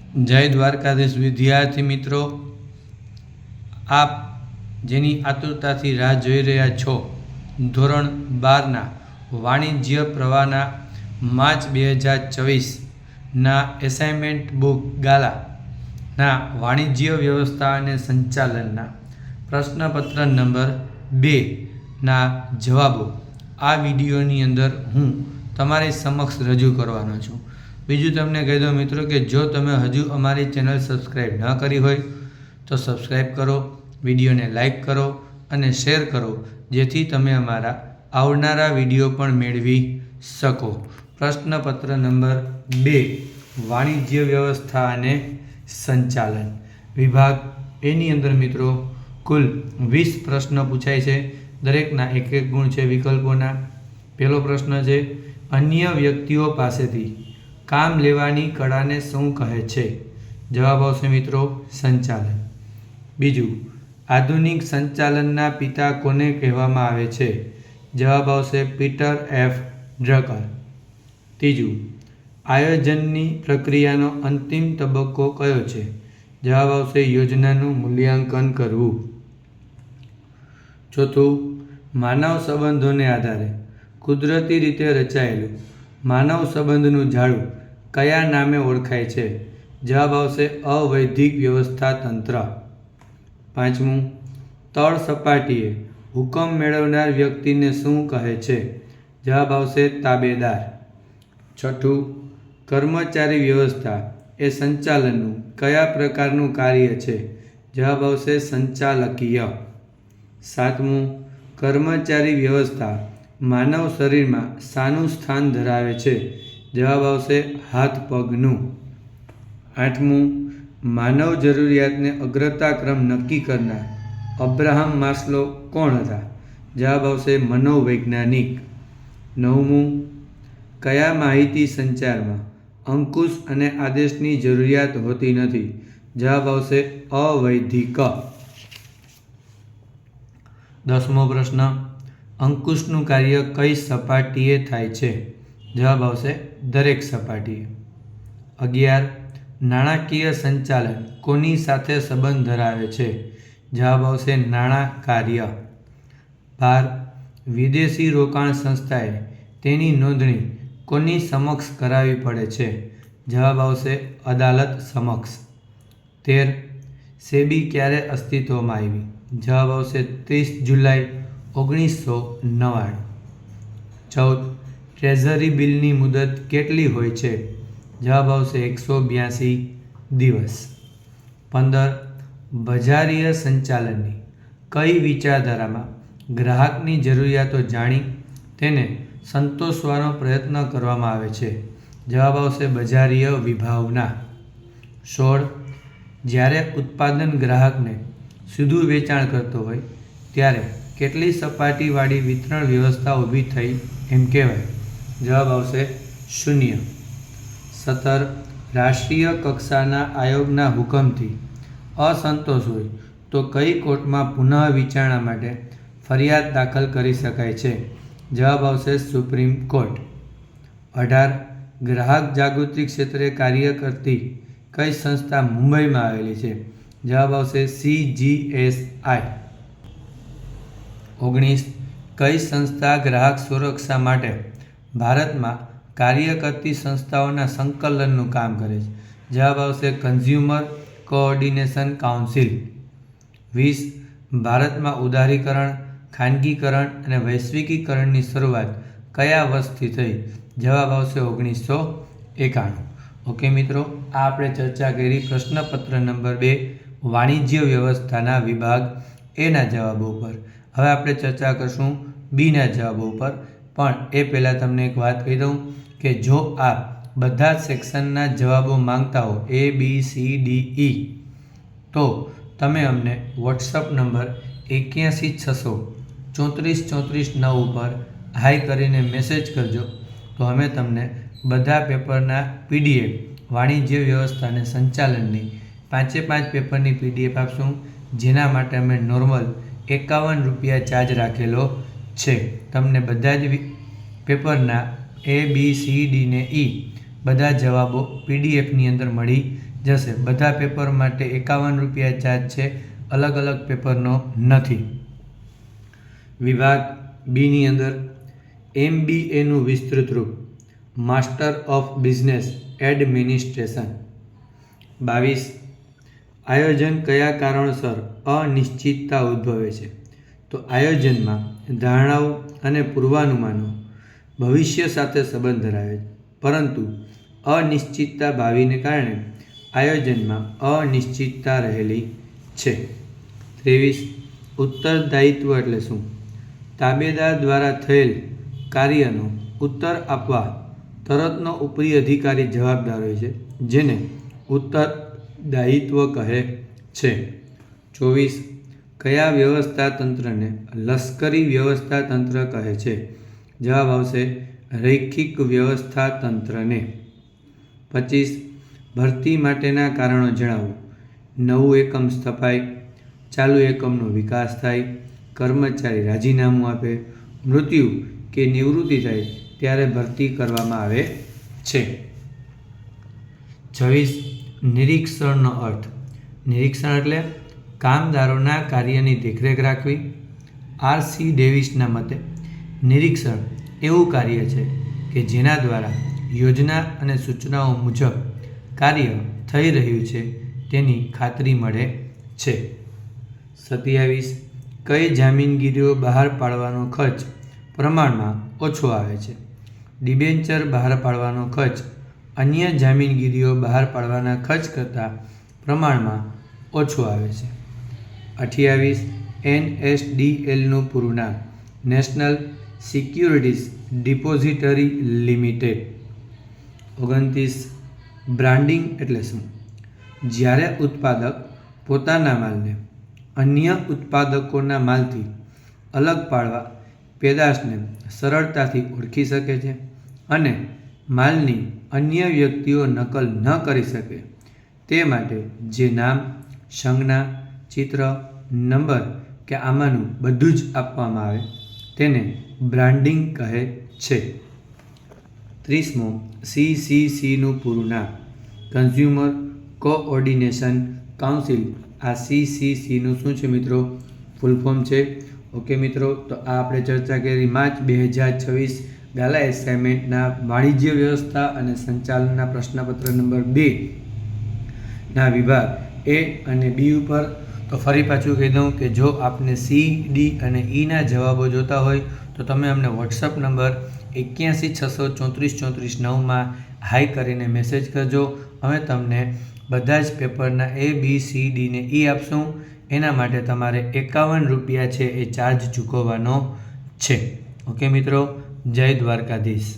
જય દ્વારકાધીશ વિદ્યાર્થી મિત્રો, આપ જેની આતુરતાથી રાહ જોઈ રહ્યા છો ધોરણ 12ના વાણિજ્ય પ્રવાહના માર્ચ 2024ના એસાઇનમેન્ટ બુક ગાલાના વાણિજ્ય વ્યવસ્થા અને સંચાલનના પ્રશ્નપત્ર નંબર 2ના જવાબો આ વિડીયોની અંદર હું તમારી સમક્ષ રજૂ કરવાનો છું. બીજું તમને કહી દઉં મિત્રો કે જો તમે હજુ અમારી ચેનલ સબસ્ક્રાઈબ ન કરી હોય તો સબસ્ક્રાઈબ કરો, વિડીયોને લાઈક કરો અને શેર કરો, જેથી તમે અમારા આવનારા વિડીયો પણ મેળવી શકો. પ્રશ્નપત્ર નંબર 2 વાણિજ્ય વ્યવસ્થા અને સંચાલન વિભાગ એની અંદર મિત્રો કુલ 20 પ્રશ્નો પૂછાય છે. દરેકના એક ગુણ છે વિકલ્પોના. પહેલો પ્રશ્ન છે, અન્ય વ્યક્તિઓ પાસેથી કામ લેવાની કળાને શું કહે છે? જવાબ આવશે મિત્રો સંચાલન. બીજું, આધુનિક સંચાલનના પિતા કોને કહેવામાં આવે છે? જવાબ આવશે પીટર એફ ડ્રકર. ત્રીજું, આયોજનની પ્રક્રિયાનો અંતિમ તબક્કો કયો છે? જવાબ આવશે યોજનાનું મૂલ્યાંકન કરવું. ચોથું, માનવ સંબંધોને આધારે કુદરતી રીતે રચાયેલું માનવ સંબંધનું જાળું કયા નામે ઓળખાય છે? જવાબ આવશે અવૈધિક વ્યવસ્થા તંત્ર. પાંચમું, તળ સપાટીએ હુકમ મેળવનાર વ્યક્તિને શું કહે છે? જવાબ આવશે તાબેદાર. છઠ્ઠું, કર્મચારી વ્યવસ્થા એ સંચાલનનું કયા પ્રકારનું કાર્ય છે? જવાબ આવશે સંચાલકીય. સાતમું, કર્મચારી વ્યવસ્થા માનવ શરીરમાં શાનું સ્થાન ધરાવે છે? જવાબ આવશે હાથ પગનું. આઠમું, માનવ જરૂરિયાતને અગ્રતા ક્રમ નક્કી કરનાર અબ્રાહમ માસ્લો કોણ હતા? જવાબ આવશે મનોવૈજ્ઞાનિક. નવમું, કયા માહિતી સંચારમાં અંકુશ અને આદેશની જરૂરિયાત હોતી નથી? જવાબ આવશે અવૈધિક. 10મો પ્રશ્ન, અંકુશનું કાર્ય કઈ સપાટીએ થાય છે? જવાબ આવશે દરેક સપાટીએ. 11, નાણાકીય સંચાલન કોની સાથે સંબંધ ધરાવે છે? જવાબ આવશે નાણાં કાર્ય. 12, વિદેશી રોકાણ સંસ્થાએ તેની નોંધણી કોની સમક્ષ કરાવવી પડે છે? જવાબ આવશે અદાલત સમક્ષ. 13, સેબી ક્યારે અસ્તિત્વમાં આવી? જવાબ આવશે 30 જુલાઈ 1999. 14, ટ્રેઝરી બિલની મુદત કેટલી હોય છે? જવાબ આવશે 182 દિવસ. 15, બજારીય સંચાલનની કઈ વિચારધારામાં ગ્રાહકની જરૂરિયાતો જાણી તેને સંતોષવાનો પ્રયત્ન કરવામાં આવે છે? જવાબ આવશે બજારીય વિભાવના. 16, જ્યારે ઉત્પાદન ગ્રાહકને સીધું વેચાણ કરતો હોય ત્યારે કેટલી સપાટીવાળી વિતરણ વ્યવસ્થા ઊભી થઈ એમ કહેવાય? જવાબ આવશે 0. 17, રાષ્ટ્રીય કક્ષાના આયોગના હુકમથી અસંતોષ હોય તો કઈ કોર્ટમાં પુનઃ વિચારણા માટે ફરિયાદ દાખલ કરી શકાય છે? જવાબ આવશે સુપ્રીમ કોર્ટ. 18, ગ્રાહક જાગૃતિ ક્ષેત્રે કાર્ય કરતી કઈ સંસ્થા મુંબઈમાં આવેલી છે? જવાબ આવશે CGSI. 19, કઈ સંસ્થા ગ્રાહક સુરક્ષા માટે ભારતમાં કાર્ય કરતી સંસ્થાઓના સંકલનનું કામ કરે છે? જવાબ આવશે કન્ઝ્યુમર કોઓર્ડિનેશન કાઉન્સિલ. 20, ભારતમાં ઉદારીકરણ, ખાનગીકરણ અને વૈશ્વિકીકરણની શરૂઆત કયા વર્ષથી થઈ? જવાબ આવશે 1991. ઓકે મિત્રો, આ આપણે ચર્ચા કરી પ્રશ્નપત્ર નંબર 2 વાણિજ્ય વ્યવસ્થાના વિભાગ એના જવાબો ઉપર. હવે આપણે ચર્ચા કરશું બીના જવાબો ઉપર. પણ એ પહેલાં તમને એક વાત કહી દઉં કે જો આપ બધા જ સેક્શનના જવાબો માંગતા હો ABCDE તો તમે અમને વોટ્સઅપ નંબર 8160343439 ઉપર હાઈ કરીને મેસેજ કરજો, તો અમે તમને બધા પેપરના PDF વાણિજ્ય વ્યવસ્થા અને સંચાલનની 5 પેપરની PDF આપશું, જેના માટે અમે નોર્મલ 51 રૂપિયા ચાર્જ રાખેલો છે. તમને બધા જ પેપરના A B C D ને E બધા જવાબો PDFની અંદર મળી જશે. બધા પેપર માટે 51 રૂપિયા ચાર્જ છે, અલગ અલગ પેપરનો નથી. વિભાગ બીની અંદર MBAનું વિસ્તૃત રૂપ માસ્ટર ઓફ બિઝનેસ એડમિનિસ્ટ્રેશન. 22. આયોજન કયા કારણોસર અનિશ્ચિતતા ઉદ્ભવે છે? તો આયોજનમાં ધારણાઓ અને પૂર્વાનુમાનો ભવિષ્ય સાથે સંબંધ ધરાવે છે, પરંતુ અનિશ્ચિતતા ભાવિને કારણે આયોજનમાં અનિશ્ચિતતા રહેલી છે. 23. ઉત્તરદાયિત્વ એટલે શું? તાબેદાર દ્વારા થયેલ કાર્યનો ઉત્તર આપવા તરતનો ઉપરી અધિકારી જવાબદાર હોય છે, જેને ઉત્તરદાયિત્વ કહે છે. 24. કયા વ્યવસ્થા તંત્રને લશ્કરી વ્યવસ્થા તંત્ર કહે છે? જવાબ આવશે રૈખિક વ્યવસ્થા તંત્રને. 25. ભરતી માટેના કારણો જણાવો. નવું એકમ સ્થપાય, ચાલુ એકમનો વિકાસ થાય, કર્મચારી રાજીનામું આપે, મૃત્યુ કે નિવૃત્તિ થાય ત્યારે ભરતી કરવામાં આવે છે. 26. નિરીક્ષણનો અર્થ. નિરીક્ષણ એટલે કામદારોના કાર્યની દેખરેખ રાખવી. R.C. ડેવિસના મતે નિરીક્ષણ એવું કાર્ય છે કે જેના દ્વારા યોજના અને સૂચનાઓ મુજબ કાર્ય થઈ રહ્યું છે તેની ખાતરી મળે છે. 27. કઈ જામીનગીરીઓ બહાર પાડવાનો ખર્ચ પ્રમાણમાં ઓછો આવે છે? ડિબેન્ચર બહાર પાડવાનો ખર્ચ અન્ય જામીનગીરીઓ બહાર પાડવાના ખર્ચ કરતાં પ્રમાણમાં ઓછો આવે છે. 28. NSDLનું પૂરું નામ national securities depository limited. 29. Branding એટલે શું? જ્યારે ઉત્પાદક પોતાના માલને અન્ય ઉત્પાદકોના માલથી અલગ પાડવા પેદાશને સરળતાથી ઓળખી શકે છે અને માલની અન્ય વ્યક્તિઓ નકલ ન કરી શકે તે માટે જે નામ, સંજ્ઞા, ચિત્ર, નંબર કે આમાંનું બધું જ આપવામાં આવે તેને બ્રાન્ડિંગ કહે છે. 30. CCCનું પૂરું નામ કન્ઝ્યુમર કોઓર્ડિનેશન કાઉન્સિલ. આ CCCનું શું છે મિત્રો? ફૂલ ફોર્મ છે. ઓકે મિત્રો, તો આ આપણે ચર્ચા કરી માર્ચ 2026 ગાલા એસાઇનમેન્ટના વાણિજ્ય વ્યવસ્થા અને સંચાલનના પ્રશ્નપત્ર નંબર 2 ના વિભાગ A અને B ઉપર. તો ફરી પાછું કહી દઉં કે જો આપને C, D અને Eના જવાબો જોતા હોય તો તમે અમને વોટ્સઅપ નંબર 81643439 હાઈ કરીને મેસેજ કરજો. અમે તમને બધા જ પેપરના A, B, C, D ને E આપશું. એના માટે તમારે 51 રૂપિયા છે એ ચાર્જ ચૂકવવાનો છે. ઓકે મિત્રો, જય દ્વારકાધીશ.